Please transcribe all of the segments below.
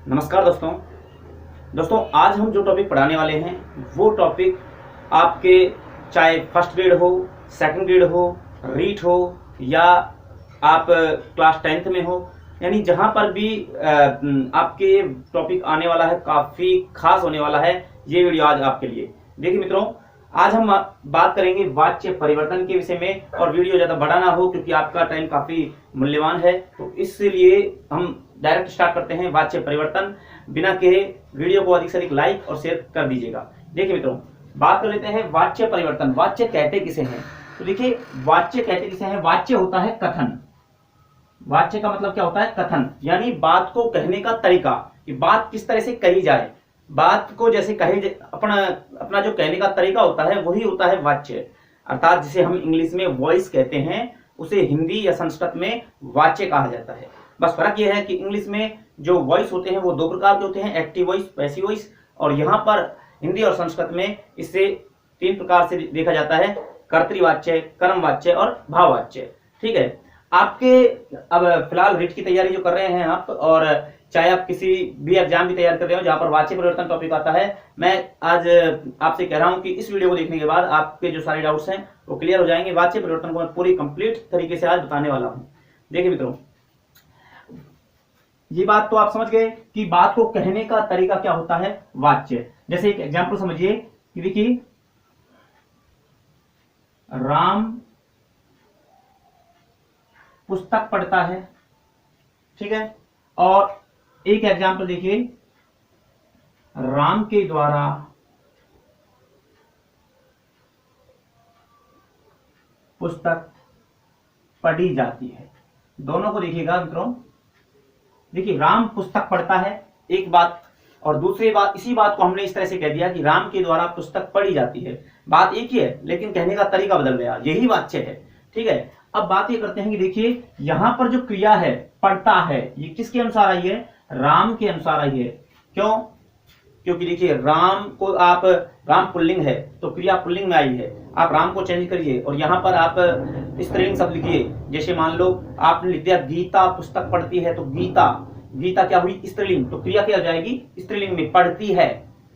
नमस्कार दोस्तों। आज हम जो टॉपिक पढ़ाने वाले हैं वो टॉपिक आपके चाहे फर्स्ट ग्रेड हो, सेकंड ग्रेड हो, रीट हो या आप क्लास 10th में हो, यानी जहां पर भी आपके टॉपिक आने वाला है, काफ़ी खास होने वाला है ये वीडियो आज आपके लिए। देखिए मित्रों, आज हम बात करेंगे वाच्य परिवर्तन के विषय में, और वीडियो ज़्यादा बड़ा ना हो क्योंकि आपका टाइम काफ़ी मूल्यवान है, तो इसलिए हम डायरेक्ट स्टार्ट करते हैं। वाच्य परिवर्तन बिना कहे वीडियो को अधिक से अधिक लाइक और शेयर कर दीजिएगा। देखिए मित्रों, बात कर लेते हैं वाच्य परिवर्तन। वाच्य कहते किसे हैं? तो देखिए, वाच्य कहते किसे हैं? वाच्य होता है कथन। वाच्य का मतलब क्या होता है? कथन, यानी बात को कहने का तरीका, कि बात किस तरह से कही जाए, बात को जैसे कहे, अपना जो कहने का तरीका होता है वही होता है वाच्य। अर्थात जिसे हम इंग्लिश में वॉइस कहते हैं, उसे हिंदी या संस्कृत में वाच्य कहा जाता है। बस फर्क यह है कि इंग्लिश में जो वॉइस होते हैं वो दो प्रकार के होते हैं, एक्टिव वॉइस, पैसिव वॉइस, और यहाँ पर हिंदी और संस्कृत में इसे तीन प्रकार से देखा जाता है, कर्तृवाच्य, कर्मवाच्य और भाववाच्य। ठीक है, आपके अब फिलहाल रीट की तैयारी जो कर रहे हैं आप, और चाहे आप किसी भी एग्जाम की तैयारी कर रहे हो जहां पर वाच्य परिवर्तन टॉपिक आता है, मैं आज आपसे कह रहा हूं कि इस वीडियो को देखने के बाद आपके जो सारे डाउट्स हैं वो क्लियर हो जाएंगे। वाच्य परिवर्तन को मैं पूरी कंप्लीट तरीके से आज बताने वाला हूं। देखिए मित्रों, ये बात तो आप समझ गए कि बात को कहने का तरीका क्या होता है, वाच्य। जैसे एक एग्जाम्पल समझिए कि देखिए, राम पुस्तक पढ़ता है, ठीक है, और एक एग्जाम्पल देखिए, राम के द्वारा पुस्तक पढ़ी जाती है। दोनों को देखिएगा मित्रों, देखिए राम पुस्तक पढ़ता है एक बात, और दूसरी बात, इसी बात को हमने इस तरह से कह दिया कि राम के द्वारा पुस्तक पढ़ी जाती है। बात एक ही है लेकिन कहने का तरीका बदल गया, यही वाच्य है। ठीक है, अब बात ये करते हैं कि देखिए यहां पर जो क्रिया है पढ़ता है, ये किसके अनुसार आई है? राम के अनुसार आई है। क्यों? क्योंकि देखिए राम को आप, राम पुल्लिंग है तो क्रिया पुल्लिंग में आई है। आप राम को चेंज करिए और यहां पर आप स्त्रीलिंग शब्द लिखिए। जैसे मान लो आपने लिख दिया गीता पुस्तक पढ़ती है, तो गीता, गीता क्या हुई? स्त्रीलिंग, तो क्रिया क्या हो जाएगी? स्त्रीलिंग में, पढ़ती है।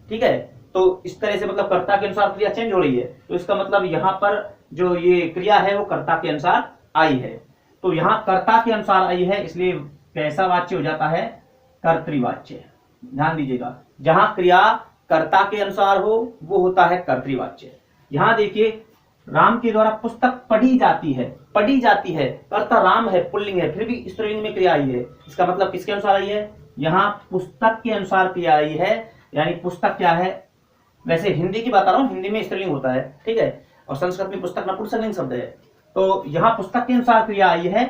ठीक है, तो इस तरह से मतलब कर्ता के अनुसार क्रिया चेंज हो रही है, तो इसका मतलब यहाँ पर जो ये क्रिया है वो कर्ता के अनुसार आई है। तो यहाँ कर्ता के अनुसार आई है, इसलिए कैसा वाच्य हो जाता है? कर्तृवाच्य। ध्यान दीजिएगा, जहां क्रिया कर्ता के अनुसार हो वो होता है कर्तृवाच्य। यहां देखिए, राम के द्वारा पुस्तक पढ़ी जाती है, पढ़ी जाती है, कर्ता राम है, पुल्लिंग है, फिर भी स्त्रीलिंग में क्रिया आई है। इसका मतलब किसके अनुसार आई है? यहाँ पुस्तक के अनुसार क्रिया आई है, यानी पुस्तक क्या है? वैसे हिंदी की बात कर रहा हूं, हिंदी में स्त्रीलिंग होता है, ठीक है, और संस्कृत में पुस्तक नपुंसकलिंग शब्द है। तो यहाँ पुस्तक के अनुसार क्रिया आई है,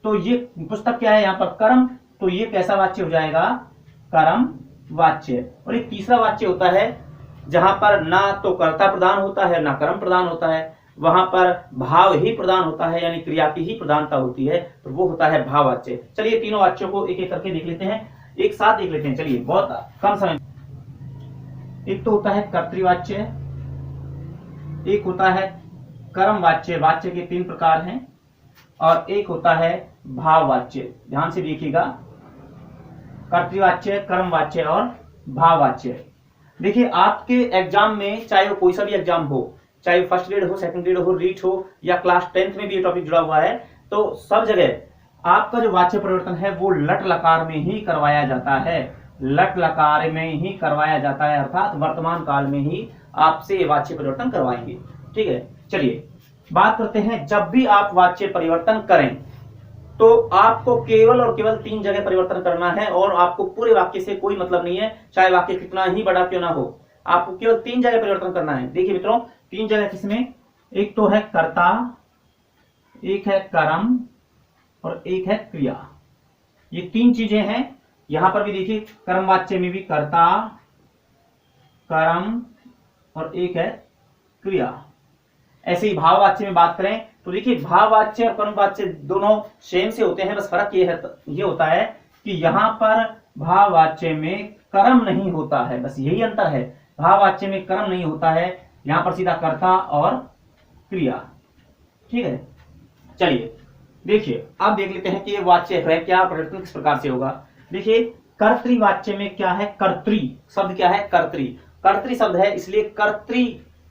तो ये पुस्तक क्या है? यहाँ पर कर्म, तो ये कैसा वाच्य हो जाएगा? कर्म वाच्य। और एक तीसरा वाच्य होता है जहां पर ना तो कर्ता प्रधान होता है ना कर्म प्रधान होता है, वहां पर भाव ही प्रधान होता है, यानी क्रिया की ही प्रधानता होती है, तो वो होता है भाववाच्य। चलिए तीनों वाच्यों को एक एक करके देख लेते हैं, एक साथ देख लेते हैं। चलिए, बहुत कम समय। एक तो होता है कर्तृवाच्य, एक होता है कर्मवाच्य, वाच्य के तीन प्रकार हैं, और एक होता है भाववाच्य। ध्यान से देखिएगा, कर्तृवाच्य, कर्मवाच्य और भाववाच्य। देखिए आपके एग्जाम में, चाहे वो कोई सा भी एग्जाम हो, चाहे फर्स्ट ग्रेड हो, सेकंड ग्रेड हो, रीट हो, या क्लास 10th में भी ये टॉपिक जुड़ा हुआ है, तो सब जगह आपका जो वाच्य परिवर्तन है वो लट लकार में ही करवाया जाता है। लट लकार में ही करवाया जाता है, अर्थात वर्तमान काल में ही आपसे वाच्य परिवर्तन करवाएंगे। ठीक है, चलिए बात करते हैं, जब भी आप वाच्य परिवर्तन करें तो आपको केवल और केवल तीन जगह परिवर्तन करना है, और आपको पूरे वाक्य से कोई मतलब नहीं है, चाहे वाक्य कितना ही बड़ा क्यों ना हो, आपको केवल तीन जगह परिवर्तन करना है। देखिए मित्रों, तीन जगह किसमें? एक तो है कर्ता, एक है कर्म, और एक है क्रिया। ये तीन चीजें हैं। यहां पर भी देखिए, कर्मवाच्य में भी कर्ता, कर्म और एक है क्रिया। ऐसे ही भाववाच्य में बात करें तो देखिए, भाववाच्य और कर्मवाच्य दोनों सेम से होते हैं, बस फर्क ये होता है कि यहां पर भाववाच्य में कर्म नहीं होता है, बस यही अंतर है। भाववाच्य में कर्म नहीं होता है, यहां पर सीधा कर्ता और क्रिया। ठीक है, चलिए देखिए अब देख लेते हैं कि ये वाच्य है क्या, परिवर्तन किस प्रकार से होगा। देखिए, कर्तृवाच्य में क्या है, कर्त्री शब्द क्या है, कर्त्री। कर्त्री शब्द है इसलिए कर्त्री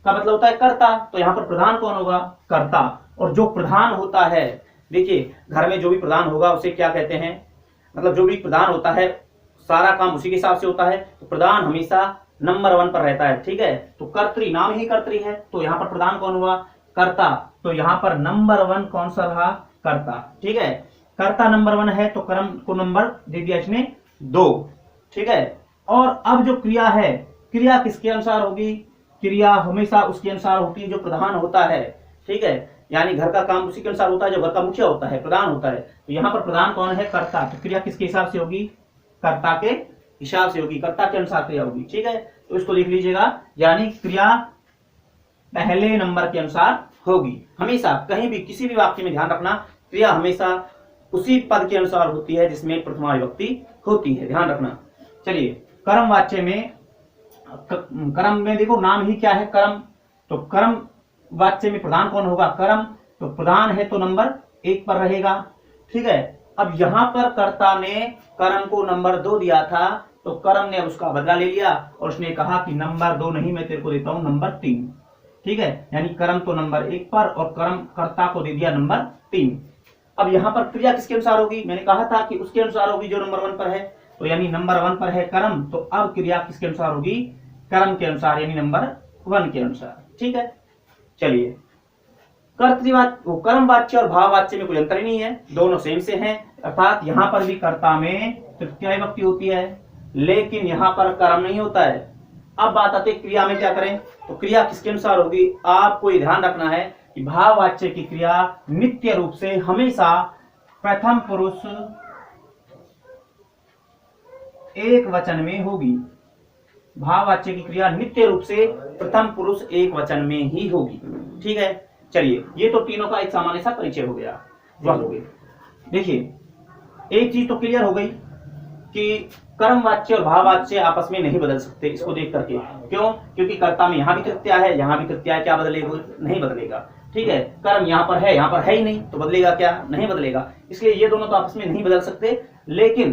का मतलब होता है कर्ता, तो यहाँ पर प्रधान कौन होगा, कर्ता। और जो प्रधान होता है, देखिए घर में जो भी प्रधान होगा उसे क्या कहते हैं, मतलब जो भी प्रधान होता है सारा काम उसी के हिसाब से होता है, तो प्रधान हमेशा नंबर 1 पर रहता है। ठीक है, तो कर्त्री नाम ही कर्त्री है, तो यहाँ पर प्रधान कौन हुआ, कर्ता। तो यहाँ पर नंबर 1 कौन सा रहा, कर्ता। ठीक है, कर्ता नंबर 1 है तो कर्म को नंबर दे दिया इसने 2। ठीक है, और अब जो क्रिया है, क्रिया किसके अनुसार होगी, क्रिया हमेशा उसके अनुसार होती है जो प्रधान होता है। ठीक है, यानी घर का काम उसी के अनुसार होता है जो घर का मुखिया होता है, प्रधान होता है। तो यहाँ पर प्रधान कौन है, कर्ता। तो क्रिया किसके हिसाब से होगी, कर्ता के हिसाब से होगी, कर्ता के अनुसार क्रिया होगी। ठीक है, तो इसको लिख लीजिएगा, यानी क्रिया पहले नंबर के अनुसार होगी। हमेशा कहीं भी किसी भी वाक्य में ध्यान रखना, क्रिया हमेशा उसी पद के अनुसार होती है जिसमें प्रथमा विभक्ति होती है, ध्यान रखना। चलिए, कर्म वाच्य में, कर्म में देखो नाम ही क्या है, कर्म। तो कर्म वाच्य में प्रधान कौन होगा, कर्म। तो प्रधान है तो नंबर 1 पर रहेगा। ठीक है, अब यहां पर कर्ता ने कर्म को नंबर 2 दिया था, तो कर्म ने उसका बदला ले लिया और उसने कहा कि नंबर 2 नहीं, मैं तेरे को देता हूं नंबर 3। ठीक है, यानी कर्म तो नंबर 1 पर और कर्म कर्ता को दे दिया नंबर 3। अब यहां पर क्रिया किसके अनुसार होगी, मैंने कहा था कि उसके अनुसार होगी जो नंबर 1 पर है, तो यानी नंबर 1 पर है कर्म, तो अब क्रिया किसके अनुसार होगी, कर्म के अनुसार, यानी नंबर 1 के अनुसार। ठीक है, चलिए, कर्तृवाच्य, कर्म वाच्य और भाव वाच्य में कोई अंतर ही नहीं है, दोनों सेम से हैं। अर्थात यहां पर भी कर्ता में तृतीया विभक्ति होती है, लेकिन यहां पर कर्म नहीं होता है। अब बात आती है क्रिया में क्या करें, तो क्रिया किसके अनुसार होगी, आपको ध्यान रखना है कि भाववाच्य की क्रिया नित्य रूप से हमेशा प्रथम पुरुष एक वचन में होगी। भाववाच्य की क्रिया नित्य रूप से प्रथम पुरुष एक वचन में ही होगी। ठीक है, चलिए, ये तो तीनों का एक सामान्य सा परिचय हो गया। देखिए, एक चीज तो क्लियर हो गई कि कर्मवाच्य और भाववाच्य आपस में नहीं बदल सकते, इसको देख करके। क्यों, क्योंकि कर्ता में यहां भी तृतीया है, यहां भी तृतीया है, क्या बदलेगा, नहीं बदलेगा। ठीक है, कर्म यहां पर है ही नहीं, तो बदलेगा क्या, नहीं बदलेगा। इसलिए ये दोनों तो आपस में नहीं बदल सकते। लेकिन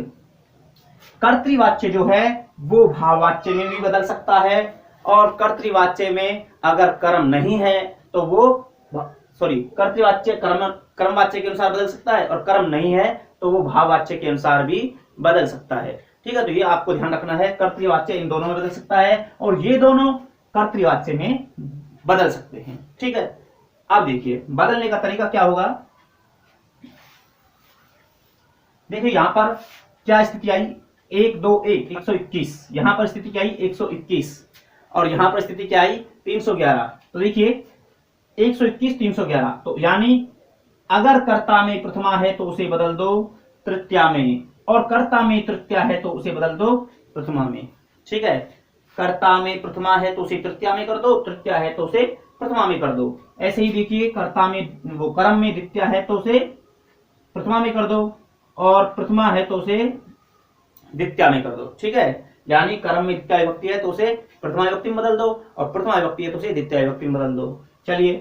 कर्तृवाच्य जो है वो भाववाच्य में भी बदल सकता है, और कर्तृवाच्य में अगर कर्म नहीं है तो वो कर्तृवाच्य कर्मवाच्य के अनुसार बदल सकता है, और कर्म नहीं है तो वो भाववाच्य के अनुसार भी बदल सकता है। ठीक है, तो ये आपको ध्यान रखना है, कर्तृवाच्य इन दोनों में बदल सकता है और ये दोनों कर्तृवाच्य में बदल सकते हैं। ठीक है, अब देखिए बदलने का तरीका क्या होगा। देखिए यहां पर क्या स्थिति आई, 1 2 1 121, यहां पर स्थिति क्या आई 121, और यहां पर स्थिति क्या आई 311। तो देखिए 121 311, तो यानी अगर कर्ता में प्रथमा है तो उसे बदल दो तृतीया में, और कर्ता में तृतीया है तो उसे बदल दो प्रथमा में। ठीक है, कर्ता में प्रथमा है तो उसे तृतीया में कर दो, तृतीया है तो उसे प्रथमा में कर दो। ऐसे ही देखिए, कर्ता में वो कर्म में द्वितीया है तो उसे प्रथमा में कर दो, और प्रथमा है तो उसे द्वितीया में कर दो। ठीक है, यानी कर्म में द्वितीया विभक्ति है तो उसे प्रथमा विभक्ति में बदल दो, और प्रथमा विभक्ति है तो उसे द्वितीया विभक्ति में बदल दो। चलिए,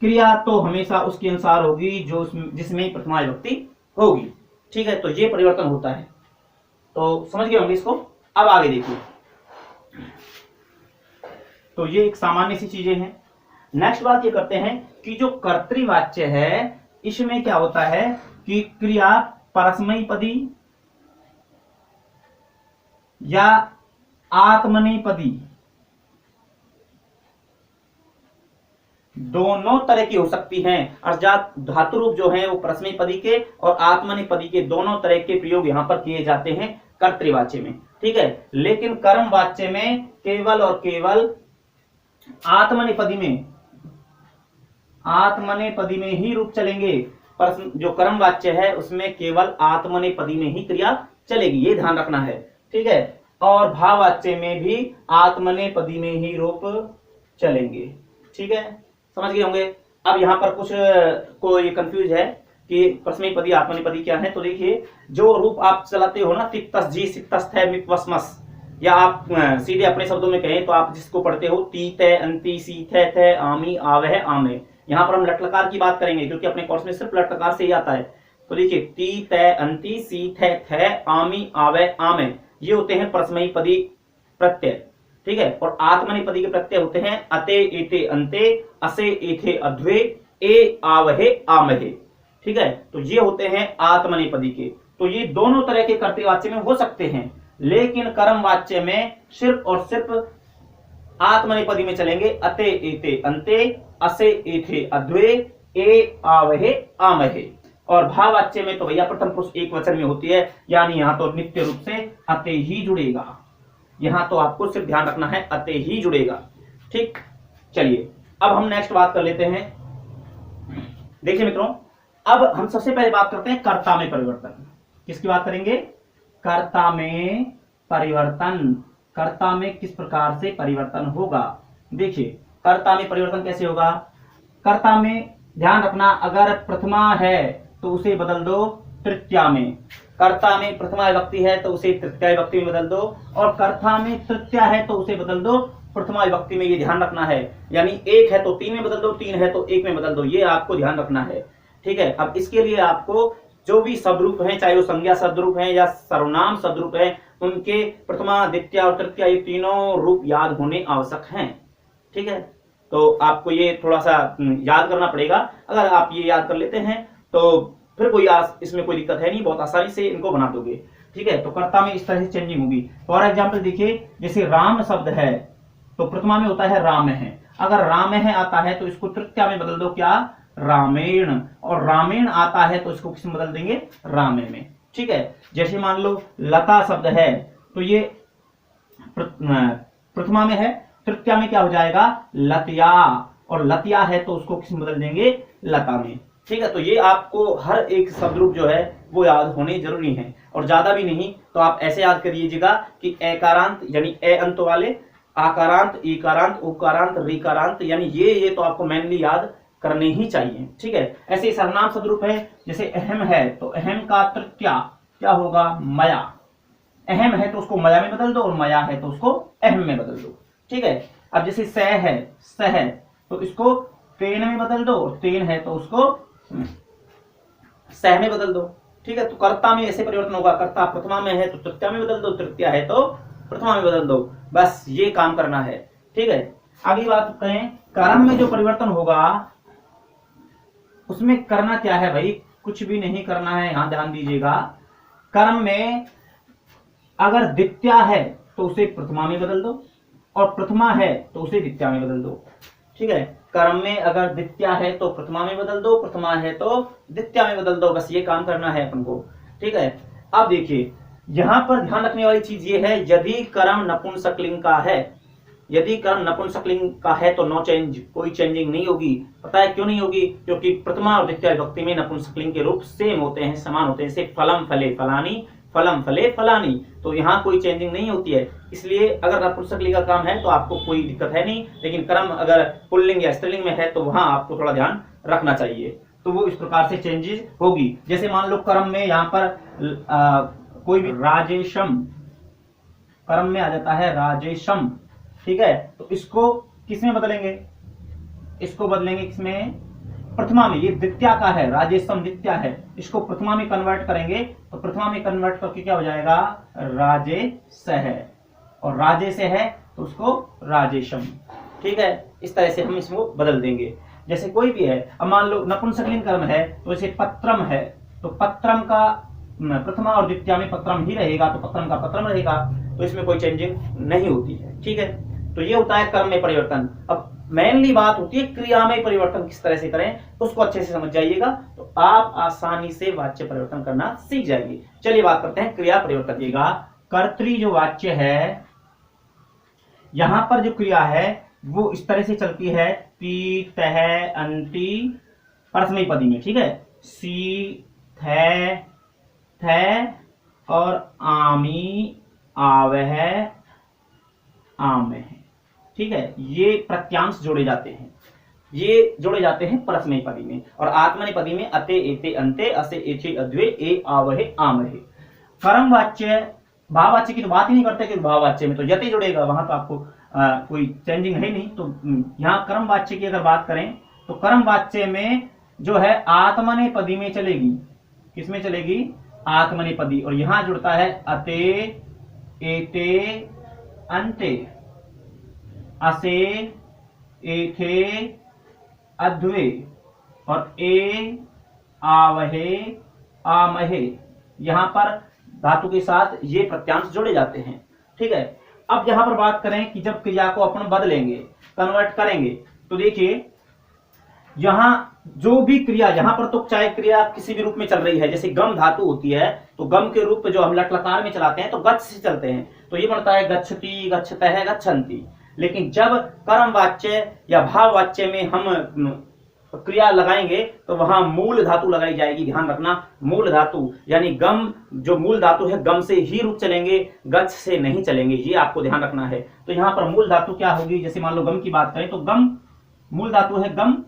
क्रिया तो हमेशा उसके अनुसार होगी जो जिसमें प्रथमा विभक्ति होगी। ठीक है, तो ये परिवर्तन होता है, तो समझ गए होंगे इसको। अब आगे देखिए, तो ये एक सामान्य सी चीजें हैं। नेक्स्ट बात ये करते हैं कि जो कर्तृवाच्य है इसमें क्या होता है कि क्रिया परस्मैपदी या आत्मनेपदी दोनों तरह की हो सकती हैं। अर्थात धातु रूप जो है वो परस्मैपदी के और आत्मनेपदी के दोनों तरह के प्रयोग यहां पर किए जाते हैं कर्तृवाच्य में। ठीक है, लेकिन कर्मवाच्य में केवल और केवल आत्मनेपदी में ही रूप चलेंगे। जो कर्मवाच्य है उसमें केवल आत्मनेपदी में ही क्रिया चलेगी, ये ध्यान रखना है। ठीक है, और भाववाच्य में भी आत्मनेपदी में ही रूप चलेंगे। ठीक है, समझ गए होंगे। अब यहाँ पर कुछ कोई कंफ्यूज है कि परस्मैपदी आत्मनेपदी क्या है, तो देखिए जो रूप आप चलाते हो ना, तिक्तस जी सिक्तस्थ है मिक्वस्मस, या आप सीधे अपने शब्दों में कहें तो आप जिसको पढ़ते हो ती तय अंति सी थे आमी आवे आमे, यहाँ पर हम लट्लकार की बात करेंगे क्योंकि अपने कोर्स में सिर्फ लट्लकार से ही आता है। तो देखिए ती तय अंति सी थे आमी आवे आमे, ये होते हैं परस्मैपदी प्रत्यय, ठीक है। और आत्मनेपदी के प्रत्यय होते हैं अते, एते, अंते, असे, एथे, अध्वे, ए, आवहे, आमहे, ठीक है। तो ये होते हैं आत्मनेपदी के। तो ये दोनों तरह के कर्तृवाच्य में हो सकते हैं, लेकिन कर्म वाच्य में सिर्फ और सिर्फ आत्मनेपदी में चलेंगे। अते, एते, अंते, असे, एथे, अध्वे, ए, आवहे, आमहे। और भाववाच्य में तो भैया प्रथम पुरुष एक वचन में होती है, यानी यहां तो नित्य रूप से अते ही जुड़ेगा। यहां तो आपको सिर्फ ध्यान रखना है अते ही जुड़ेगा, ठीक। चलिए अब हम नेक्स्ट बात कर लेते हैं। देखिए मित्रों, अब हम सबसे पहले बात करते हैं कर्ता में परिवर्तन। किसकी बात करेंगे? कर्ता में परिवर्तन। कर्ता में किस प्रकार से परिवर्तन होगा? देखिए कर्ता में परिवर्तन कैसे होगा। कर्ता में ध्यान रखना, अगर प्रथमा है तो उसे बदल दो तृतीया में। कर्ता में प्रथमा विभक्ति है तो उसे तृतीया विभक्ति में बदल दो, और कर्ता में तृतीया है तो उसे बदल दो प्रथमा विभक्ति में। ये ध्यान रखना है, यानी एक है तो तीन में बदल दो, तीन है तो एक में बदल दो, ये आपको ध्यान रखना है, ठीक है। अब इसके लिए आपको जो भी शब्दरूप हैं, चाहे वो संज्ञा शब्दरूप हैं या सर्वनाम शब्दरूप है, उनके प्रथमा, द्वितीया और तृतीया ये तीनों रूप याद होने आवश्यक हैं, ठीक है। तो आपको ये थोड़ा सा याद करना पड़ेगा। अगर आप ये याद कर लेते हैं तो फिर कोई इसमें कोई दिक्कत है नहीं, बहुत आसानी से इनको बना दोगे, ठीक है। तो कर्ता में इस तरह से चेंजिंग होगी। फॉर एग्जाम्पल देखिए, जैसे राम शब्द है तो प्रथमा में होता है राम है। अगर राम है आता है तो इसको तृतीया में बदल दो, क्या? रामेण। और रामेण आता है तो इसको किस में बदल देंगे? रामे में, ठीक है। जैसे मान लो लता शब्द है तो ये प्रथमा में है, तृतीया में क्या हो जाएगा? लतिया। और लतिया है तो उसको किस में बदल देंगे? लता में, ठीक है। तो ये आपको हर एक शब्दरूप जो है वो याद होने जरूरी है, और ज्यादा भी नहीं। तो आप ऐसे याद करिएगा कि एकारांत यानी ए अंत वाले, आकारांत, ईकारांत, उकारांत, रीकारांत, यानी ये तो आपको मेनली याद करने ही चाहिए, ठीक है। ऐसे ही सर्वनाम शब्दरूप है, जैसे अहम है तो अहम का तृतीया क्या होगा? मया। अहम है तो उसको मया में बदल दो, और मया है तो उसको अहम में बदल दो, ठीक है। अब जैसे सह है, सह तो इसको तेन में बदल दो, और तेन है तो उसको सह में बदल दो, ठीक है। तो कर्ता में ऐसे परिवर्तन होगा, कर्ता प्रथमा में है तो तृतीया में बदल दो, तृतीया है तो प्रथमा में बदल दो, बस ये काम करना है, ठीक है। अगली बात करें, कर्म में जो परिवर्तन होगा उसमें करना क्या है भाई? कुछ भी नहीं करना है, यहां ध्यान दीजिएगा। कर्म में अगर द्वितीया है तो उसे प्रथमा में बदल दो, और प्रथमा है तो उसे द्वितीया में बदल दो, ठीक है। कर्म में अगर द्वितीया है तो प्रथमा में बदल दो, प्रथमा है तो द्वितीया में बदल दो, बस ये काम करना है अपन को, ठीक है। अब देखिए यहां पर ध्यान रखने वाली चीज ये है, यदि कर्म नपुंसकलिंग का है, यदि कर्म नपुंसकलिंग का है तो नो चेंज, कोई चेंजिंग नहीं होगी। पता है क्यों नहीं होगी? क्योंकि प्रथमा और द्वितीय विभक्ति में नपुंसकलिंग के रूप सेम होते हैं, समान होते हैं। जैसे फलम फले फलानी, फलम फले फलानी, तो यहाँ कोई चेंजिंग नहीं होती है। इसलिए अगर नपुंसकलिंग का काम है तो आपको कोई दिक्कत है नहीं, लेकिन कर्म अगर पुल्लिंग या स्त्रीलिंग में है तो वहां आपको थोड़ा ध्यान रखना चाहिए, तो वो इस प्रकार से चेंजेस होगी। जैसे मान लो कर्म में यहाँ पर कोई भी राजेशम, कर्म में आ जाता है राजेशम, ठीक है। तो इसको किसमें बदलेंगे? इसको बदलेंगे किसमें? प्रथमा में। ये द्वितीया का है, राजेशम द्वितीया है, इसको प्रथमा में कन्वर्ट करेंगे तो प्रथमा में कन्वर्ट करके क्या हो जाएगा? राजेश है, और राजे से है तो उसको राजेशम, ठीक है। इस तरह से हम इसको बदल देंगे। जैसे कोई भी है, अब मान लो नपुंसकलिंग कर्म है तो जैसे पत्रम है तो पत्रम का प्रथमा और द्वितीया में पत्रम ही रहेगा, तो पत्रम का पत्रम रहेगा, तो इसमें कोई चेंजिंग नहीं होती है, ठीक है। तो ये होता है कर्म में परिवर्तन। अब मेनली बात होती है क्रिया में परिवर्तन किस तरह से करें, उसको अच्छे से समझ जाइएगा तो आप आसानी से वाच्य परिवर्तन करना सीख जाएंगे। चलिए बात करते हैं क्रिया परिवर्तन। कर्तरी जो वाच्य है, यहां पर जो क्रिया है वो इस तरह से चलती है, ती, तह, अंति, परस्मैपदी में, ठीक है। सी, थ और आमी, आवह, आमह, ठीक है। ये प्रत्यांश जोड़े जाते हैं, ये जोड़े जाते हैं परस्मैपदी में, और आत्मनेपदी में अते, एते, अंते, असे, एथे, अद्वे, ए, आवहे, आमहे। कर्म वाच्य, भाववाच्य की तो बात ही नहीं करते, क्योंकि भाववाच्य में तो यते जुड़ेगा, वहां तो आपको कोई चेंजिंग है नहीं। तो यहाँ कर्म वाच्य की अगर बात करें तो कर्म वाच्य में जो है आत्मनेपदी में चलेगी। किसमें चलेगी? आत्मनेपदी। और यहां जुड़ता है अते, एते अन्ते असे एथे अध्वे और ए आवहे आमहे, यहां पर धातु के साथ ये प्रत्यांश जोड़े जाते हैं। ठीक है, अब यहां पर बात करें कि जब क्रिया को अपन बदलेंगे, कन्वर्ट करेंगे, तो देखिए यहां जो भी क्रिया, यहां पर तो चाहे क्रिया किसी भी रूप में चल रही है, जैसे गम धातु होती है तो गम के रूप जो हम लटलकार में चलाते हैं तो गच्छ से चलते हैं, तो ये बनता है गच्छति, गच्छतः, गच्छन्ति। लेकिन जब कर्म वाच्य या भाव वाच्य में हम क्रिया लगाएंगे तो वहां मूल धातु लगाई जाएगी। ध्यान रखना, मूल धातु यानी गम, जो मूल धातु है गम से ही रूप चलेंगे, गच्छ से नहीं चलेंगे, ये आपको ध्यान रखना है। तो यहां पर मूल धातु क्या होगी, जैसे मान लो गम की बात करें तो गम मूल धातु है गम।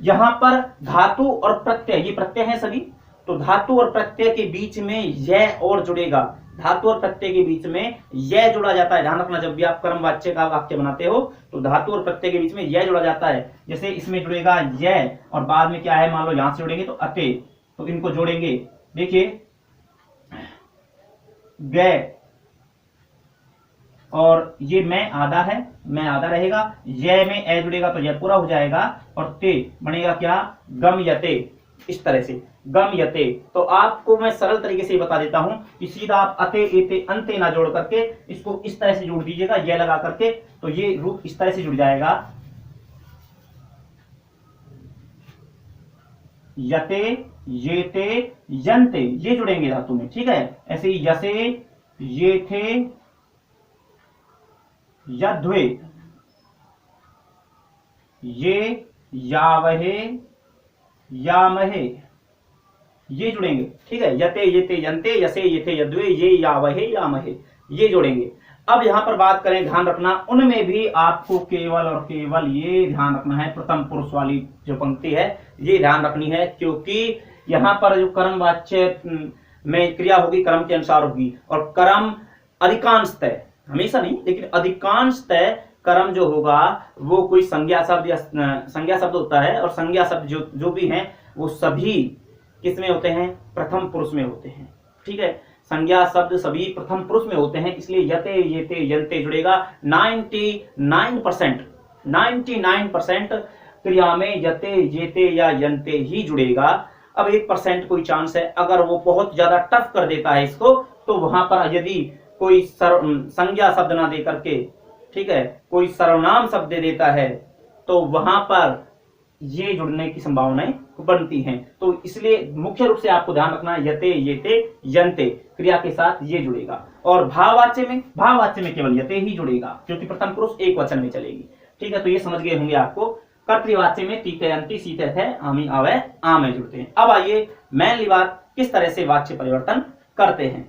यहां पर धातु और प्रत्यय, ये प्रत्यय है सभी, तो धातु और प्रत्यय के बीच में यह और जुड़ेगा, धातु और प्रत्यय के बीच में यह जोड़ा जाता है। ध्यान रखना, जब भी आप कर्म वाच्य का वाक्य बनाते हो तो धातु और प्रत्यय के बीच में यह जोड़ा जाता है। जैसे इसमें जुड़ेगा यह और बाद में क्या है, मान लो यहां से जोड़ेंगे तो अते, तो इनको जोड़ेंगे। देखिए गए और ये मैं आधा है, मैं आधा रहेगा, यह में ए जुड़ेगा तो यह पूरा हो जाएगा और ते बनेगा क्या, गम यते, इस तरह से गम यते। तो आपको मैं सरल तरीके से बता देता हूं कि सीधा आप अते एते अंते ना जोड़ करके इसको इस तरह से जोड़ दीजिएगा, यह लगा करके, तो ये रूप इस तरह से जुड़ जाएगा, यते येते यंते, ये जुड़ेंगे धातु में। ठीक है, ऐसे ही यसे येथे यध्वे, ये यावहे यामहे, ये जुड़ेंगे। ठीक है, यते येते यंते, यसे येथे यध्वे, ये यावहे यामहे, ये जोड़ेंगे। अब यहां पर बात करें, ध्यान रखना, उनमें भी आपको केवल और केवल ये ध्यान रखना है, प्रथम पुरुष वाली जो पंक्ति है ये ध्यान रखनी है, क्योंकि यहां पर जो कर्म वाच्य में क्रिया होगी कर्म के अनुसार होगी, और कर्म अधिकांशतः, हमेशा नहीं लेकिन अधिकांशतः कर्म जो होगा वो कोई संज्ञा शब्द या संज्ञा शब्द होता है, और संज्ञा शब्द जो भी हैं वो सभी किसमें होते हैं, प्रथम पुरुष में होते हैं। ठीक है, संज्ञा शब्द सभी प्रथम पुरुष में होते हैं, इसलिए यते येते यंते जुड़ेगा। 99% क्रिया में यते येते या यंते ही जुड़ेगा। अब 1% कोई चांस है, अगर वो बहुत ज्यादा टफ कर देता है इसको, तो वहां पर यदि कोई संज्ञा शब्द ना दे करके, ठीक है, कोई सर्वनाम शब्द दे देता है, तो वहां पर ये जुड़ने की संभावनाएं बनती हैं। तो इसलिए मुख्य रूप से आपको ध्यान रखना, यते येते यंते क्रिया के साथ ये जुड़ेगा, और भाववाच्य में केवल यते ही जुड़ेगा, क्योंकि प्रथम पुरुष एक वचन में चलेगी। ठीक है, तो ये समझ गए होंगे आपको। कर्तृवाच्य में तीते अंति सीते थे आमी अवय आमे जुड़ते हैं। अब आइए मेनली बात, किस तरह से वाच्य परिवर्तन करते हैं।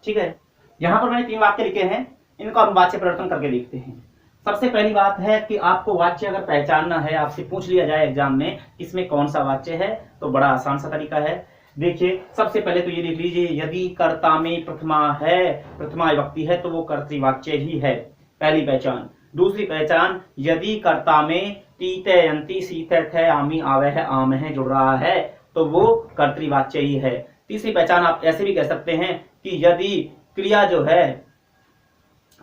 ठीक है, यहां पर मैंने 3 वाक्य लिखे हैं, इनका हम वाच्य परिवर्तन करके देखते हैं। सबसे पहली बात है कि आपको वाच्य अगर पहचानना है, आपसे पूछ लिया जाए एग्जाम में इसमें कौन सा वाच्य है, तो बड़ा आसान सा तरीका है। देखिए, सबसे पहले तो ये देख लीजिए, यदि कर्ता में प्रथमा है, प्रथमा विभक्ति है, तो वो कर्तृवाच्य ही है, पहली पहचान। दूसरी पहचान, यदि कर्ता में तीते अंति सीते थे आमी आवह आमह जुड़ रहा है, तो वो कर्तृवाच्य ही है। तीसरी पहचान आप ऐसे भी कह सकते हैं कि यदि क्रिया जो है,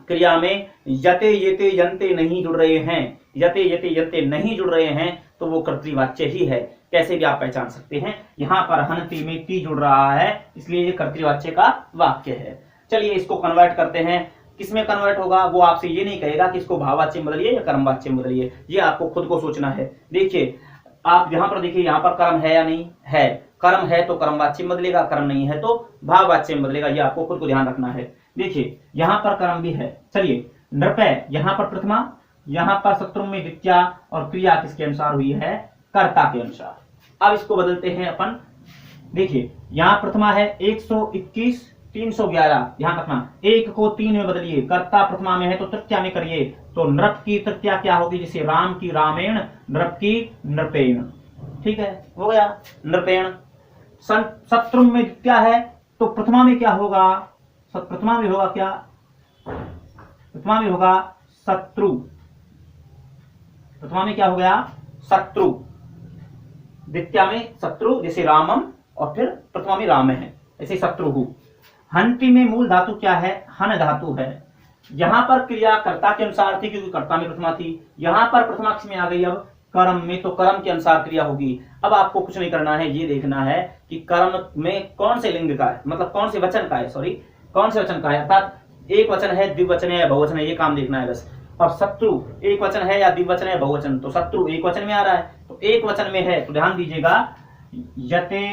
क्रिया में यते येते यंते नहीं जुड़ रहे हैं, यते येते यंते नहीं जुड़ रहे हैं, तो वो कर्तृवाच्य ही है। कैसे भी आप पहचान सकते हैं, यहाँ पर हनति में ती जुड़ रहा है, इसलिए ये कर्तृवाच्य का वाक्य है। चलिए इसको कन्वर्ट करते हैं। किसमें कन्वर्ट होगा, वो आपसे ये नहीं कहेगा कि इसको भाववाच्य में बदलिए या कर्मवाच्य में बदलिए, ये आपको खुद को सोचना है। देखिए आप यहाँ पर देखिए, यहाँ पर कर्म है या नहीं है, कर्म है तो कर्मवाच्य में बदलेगा, कर्म नहीं है तो भाववाच्य में बदलेगा, ये आपको खुद को ध्यान रखना है। देखिए यहाँ पर कर्म भी है, चलिए नृपय, यहाँ पर प्रथमा, यहाँ पर शत्रु में द्वितीया, और क्रिया किसके अनुसार हुई है, कर्ता के अनुसार। अब इसको बदलते हैं अपन। देखिए यहाँ प्रथमा है 121 311, ध्यान रखना, 1 को 3 में बदलिए, कर्ता प्रथमा में है तो तृतीया में करिए, तो नृप की तृतीया क्या होगी, जैसे राम की रामेण, नृप की नृपेण। ठीक है, हो गया नृपेण। शत्रु में द्वितीया है तो प्रथमा में क्या होगा, प्रथमा में होगा क्या, प्रथमा में होगा शत्रु, प्रथमा में क्या हो गया, शत्रु, द्वितीया में शत्रु, जैसे रामम, और फिर प्रथमा में राम है, ऐसे शत्रु। हंति में मूल धातु क्या है? हन धातु है। यहां पर क्रिया कर्ता के अनुसार थी क्योंकि कर्ता में प्रथमा थी, यहां पर प्रथमाक्ष में आ गई अब कर्म में, तो कर्म के अनुसार क्रिया होगी। अब आपको कुछ नहीं करना है, ये देखना है कि कर्म में कौन से लिंग का है, मतलब कौन से वचन का है, सॉरी कौन से वचन का है, अर्थात एक वचन है, द्विवचन है या बहुवचन है, ये काम देखना है बस। अब शत्रु एक वचन है या द्विवचन है बहुवचन, तो शत्रु एक वचन में आ रहा है, तो एक वचन में है तो ध्यान दीजिएगा यते,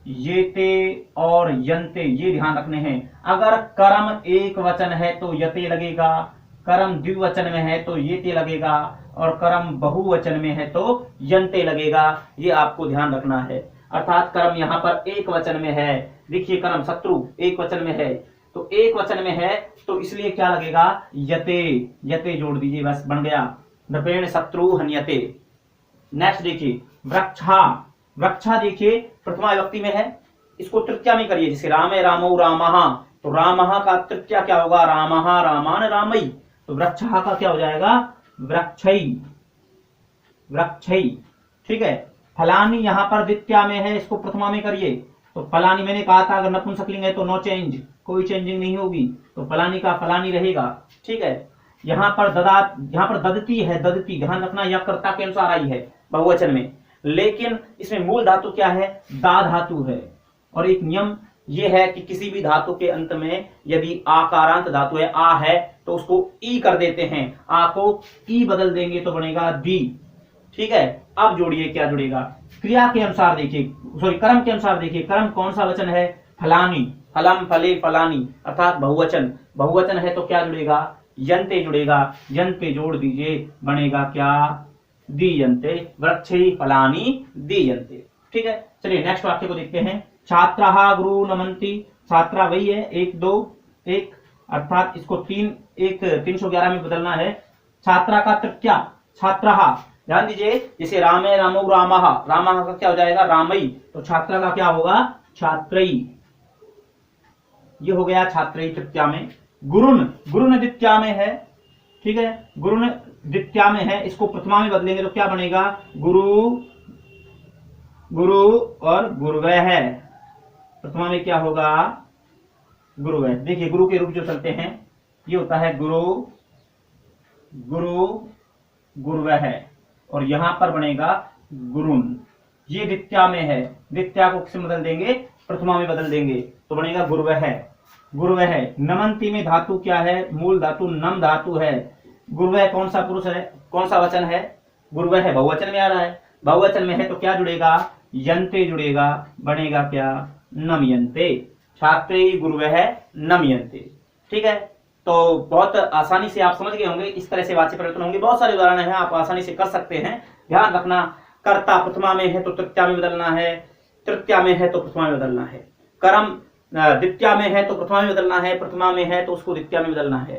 येते और यंते, ये ध्यान रखने हैं। अगर कर्म एक वचन है तो यते लगेगा, कर्म द्विवचन में है तो येते लगेगा, और कर्म बहुवचन में है तो यंते लगेगा। ये आपको ध्यान रखना है। अर्थात कर्म यहाँ पर एक वचन में है, देखिए कर्म शत्रु एक वचन में है, तो एक वचन में है तो इसलिए क्या लगेगा? यते, यते जोड़ दीजिए, बस बन गया नृपेण शत्रु हन्यते। नेक्स्ट देखिए वृक्षा, वृक्षा देखिए प्रथमा विभक्ति में है, इसको तृतीया में करिए, जैसे रामे रामो रामः, तो रामः का तृतीया क्या होगा? रामः रामान रामई, तो वृक्षा का क्या हो जाएगा? वृक्षई, वृक्षई। ठीक है। फलानी यहां पर द्वितीया में है, इसको प्रथमा में करिए, तो फलानी मैंने कहा था अगर नपुंसकलिंग है तो नो चेंज, कोई चेंजिंग नहीं होगी, तो फलानी का फलानी रहेगा। ठीक है। यहाँ पर यहाँ पर ददती है, ददती ध्यान रखना यह कर्ता के अनुसार आई है बहुवचन में, लेकिन इसमें मूल धातु क्या है? दा धातु है। और एक नियम यह है कि किसी भी धातु के अंत में यदि आकारांत धातु है, आ है, तो उसको ई कर देते हैं, आ को ई बदल देंगे तो बनेगा दी। ठीक है। अब जोड़िए, क्या जुड़ेगा? क्रिया के अनुसार देखिए, सॉरी कर्म के अनुसार देखिए, कर्म कौन सा वचन है? फलानी, फलम फले फलानी, अर्थात बहुवचन, बहुवचन है तो क्या जुड़ेगा? यंते जुड़ेगा, यंते जोड़ दीजिए, बनेगा क्या? दीयन्ते, वृक्षै फलानी दीयन्ते। ठीक है। चलिए नेक्स्ट वाक्य को देखते हैं। छात्राः गुरु नमन्ति, छात्रा वही है 1 2 1, अर्थात इसको 311 में बदलना है। छात्रा का तृतीया छात्राः, ध्यान दीजिए, जैसे रामे रामो रामः, रामः का क्या हो जाएगा? रामई, तो छात्रा का क्या होगा? छात्रई, ये हो गया छात्रई तृतीया में। गुरुन, गुरुन द्वितीया में है। ठीक है। गुरुन द्वितीया में है, इसको प्रथमा में बदलेंगे तो क्या बनेगा? गुरु, गुरु और गुरुवह है, प्रथमा में क्या होगा? गुरुवह। देखिए गुरु के रूप जो चलते हैं ये होता है गुरु, गुरु, गुरुवह है, और यहां पर बनेगा गुरुन। ये द्वितीया में है, द्वितीया को किसमें बदल देंगे? प्रथमा में बदल देंगे तो बनेगा गुरुवह, गुरुवह। नमन्ति में धातु क्या है? मूल धातु नम धातु है। गुरुवह कौन सा पुरुष है, कौन सा वचन है? गुरुवह बहुवचन में आ रहा है, बहुवचन में है तो क्या जुड़ेगा? यंते जुड़ेगा, बनेगा क्या? नमयन्ते। छात्रे गुरुवह नमयन्ते। ठीक है। तो बहुत आसानी से आप समझ गए होंगे, इस तरह से वाच्य परिवर्तन होंगे। बहुत सारे उदाहरण हैं, आप आसानी से कर सकते हैं। ध्यान रखना, कर्ता प्रथमा में है तो तृतीया में बदलना है, तृतीया में है तो प्रथमा में बदलना है। कर्म द्वितीया में है तो प्रथमा में बदलना है, प्रथमा में है तो उसको द्वितीया में बदलना है।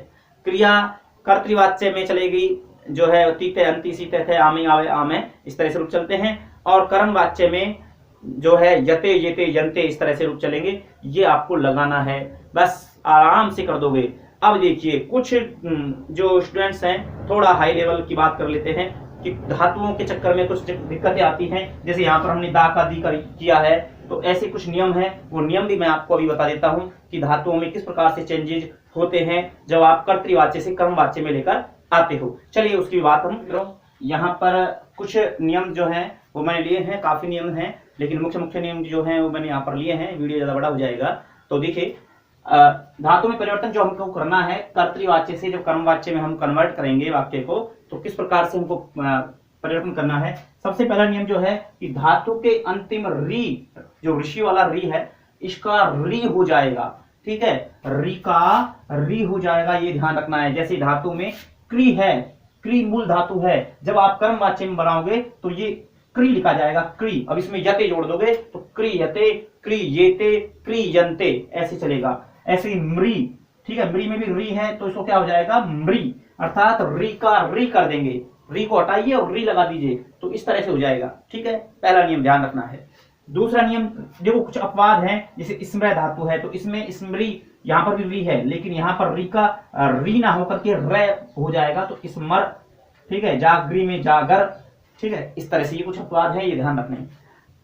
क्रिया कर्तृवाच्य में चलेगी, जो है तीते अंति सीते थे आमे आवे आमे, इस तरह से रूप चलते हैं। और कर्म वाच्य में जो है यते येते यंते, इस तरह से रूप चलेंगे। ये आपको लगाना है, बस आराम से कर दोगे। अब देखिए कुछ जो स्टूडेंट्स हैं थोड़ा हाई लेवल की बात कर लेते हैं कि धातुओं के चक्कर में कुछ दिक्कतें आती हैं। जैसे यहाँ पर हमने दा का दी किया है, तो ऐसे कुछ नियम हैं, वो नियम भी मैं आपको अभी बता देता हूँ कि धातुओं में किस प्रकार से चेंजेज होते हैं जब आप कर्तृवाच्य से कर्मवाच्य में लेकर आते हो। चलिए उसकी बात हम करो। यहाँ पर कुछ नियम जो हैं वो मैंने लिए हैं, काफी नियम हैं, लेकिन मुख्य मुख्य नियम जो हैं वो मैंने यहाँ पर लिए हैं। वीडियो ज्यादा बड़ा हो जाएगा। तो देखिए धातु में परिवर्तन जो हमको करना है, कर्तृवाच्य से जब कर्मवाच्य में हम कन्वर्ट करेंगे वाक्य को, तो किस प्रकार से हमको परिवर्तन करना है। सबसे पहला नियम जो है कि धातु के अंतिम री, जो ऋषि वाला री है, इसका री हो जाएगा। ठीक है, री का री हो जाएगा, ये ध्यान रखना है। जैसे धातु में क्री है, क्री मूल धातु है, जब आप कर्मवाच्य में बनाओगे तो ये क्री लिखा जाएगा, क्री। अब इसमें यते जोड़ दोगे तो क्री यते, क्री येते, क्री यंते, ऐसे चलेगा। ऐसे ही मृ, ठीक है, मृ में भी री है तो इसको क्या हो जाएगा? मृ, अर्थात री का री कर देंगे, री को हटाइए और री लगा दीजिए, तो इस तरह से हो जाएगा। ठीक है, पहला नियम ध्यान रखना है। दूसरा नियम, देखो कुछ अपवाद हैं, जैसे स्मृ धातु है तो इसमें स्मृ, यहाँ पर भी री है लेकिन यहाँ पर री का री ना होकर के र हो जाएगा, तो स्मर। ठीक है, जागरी में जागर। ठीक है, इस तरह से ये कुछ अपवाद है, ये ध्यान रखने।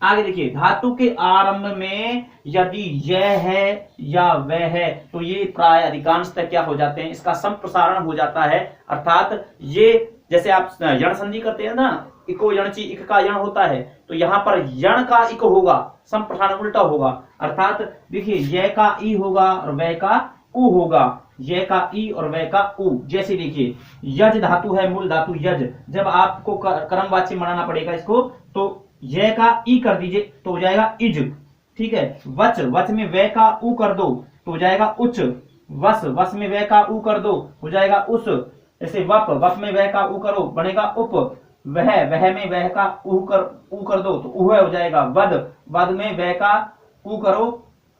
आगे देखिए, धातु के आरंभ में यदि यह है या वह है तो ये प्राय अधिकांशतः क्या हो जाते हैं, इसका संप्रसारण हो जाता है। अर्थात ये जैसे आप यण संधि करते हैं ना, इको यणची इक का यण होता है, तो यहां पर यण का इक होगा, संप्रसारण उल्टा होगा। अर्थात देखिए, यह का ई होगा और वह का उ होगा, यह का ई और वह का उ। जैसे देखिए, यज धातु है, मूल धातु यज, जब आपको कर्मवाच्य बनाना पड़ेगा इसको, तो यह का ई कर दीजिए तो हो जाएगा इज, ठीक है। वच, वच में वह का उ कर दो तो हो जाएगा उच। वस, वस में वह का उ कर दो हो जाएगा उस। जैसे वप, वप में वह का उ करो बनेगा उप। वह, वह में वह का उ कर दो तो उह हो जाएगा वद। वद में वह का उ करो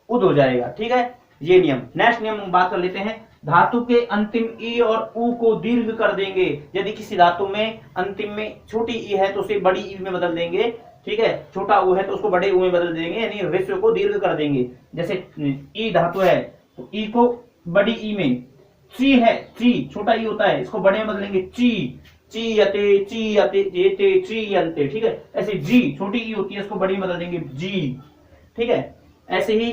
उद हो जाएगा, ठीक है। ये नियम। नेक्स्ट नियम हम बात कर लेते हैं, धातु के अंतिम ई और उ को दीर्घ कर देंगे। यदि किसी धातु में अंतिम में छोटी ई है तो उसे बड़ी ई में बदल देंगे, ठीक है। छोटा उ है तो उसको बड़े उ में बदल देंगे, यानी ह्रस्व को दीर्घ कर देंगे। जैसे ई धातु है तो ई को बड़ी ई में, ची है, ची छोटा ई होता है, इसको बड़े में बदलेंगे ची, चीयते, चीयते, येते, चीयन्ते, ठीक है। ऐसे जी छोटी ई होती है, इसको बड़ी में बदल देंगे जी, ठीक है। ऐसे ही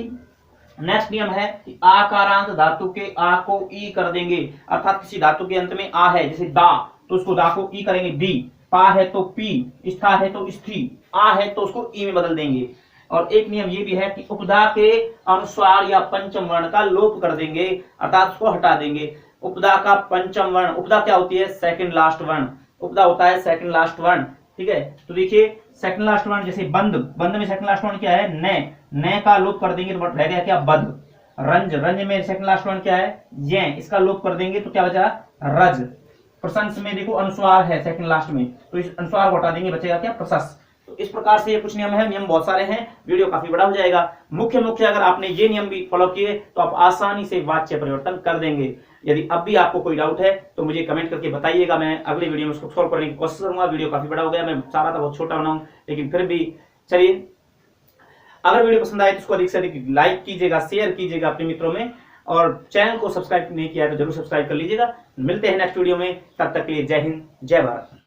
नेक्स्ट नियम है कि आकारांत धातु के आ को ई कर देंगे। अर्थात किसी धातु के अंत में आ है, जैसे दा, तो उसको दा को ई करेंगे दी। पा है तो पी, स्था है तो स्थी, आ है तो उसको ई में बदल देंगे। और एक नियम ये भी है कि उपदा के अनुस्वार या पंचम वर्ण का लोप कर देंगे, अर्थात उसको हटा देंगे। उपदा का पंचम वर्ण, उपदा क्या होती है, सेकंड लास्ट वर्ण, उपदा होता है सेकंड लास्ट वर्ण, ठीक है। तो देखिए, सेकंड लास्ट वर्ण जैसे बंद, बंद में सेकंड लास्ट वर्ण क्या है, न का लोप कर देंगे तो रह गया क्या, बद। रंज, रंज में सेकंड लास्ट वर्ण क्या है, ये, इसका लोप कर देंगे तो क्या बचा, रज। प्रशंस में देखो अनुस्वार है सेकंड लास्ट में, तो इस अनुस्वार को हटा देंगे, बचेगा क्या, प्रशंस। तो इस प्रकार से ये कुछ नियम है, नियम बहुत सारे हैं, वीडियो काफी बड़ा हो जाएगा। मुख्य अगर आपने ये नियम भी फॉलो किए तो आप आसानी से वाच्य परिवर्तन कर देंगे। यदि अब भी आपको कोई डाउट है तो मुझे कमेंट करके बताइएगा, मैं अगले वीडियो में उसको सॉल्व करने की कोशिश करूंगा। वीडियो काफी बड़ा हो गया, मैं चाह रहा था बहुत छोटा बनाऊं, लेकिन फिर भी चलिए, अगर वीडियो पसंद आए तो इसको अधिक से अधिक लाइक कीजिएगा, शेयर कीजिएगा अपने मित्रों में, और चैनल को सब्सक्राइब नहीं किया तो जरूर सब्सक्राइब कर लीजिएगा। मिलते हैं नेक्स्ट वीडियो में, तब तक के लिए जय हिंद, जय भारत।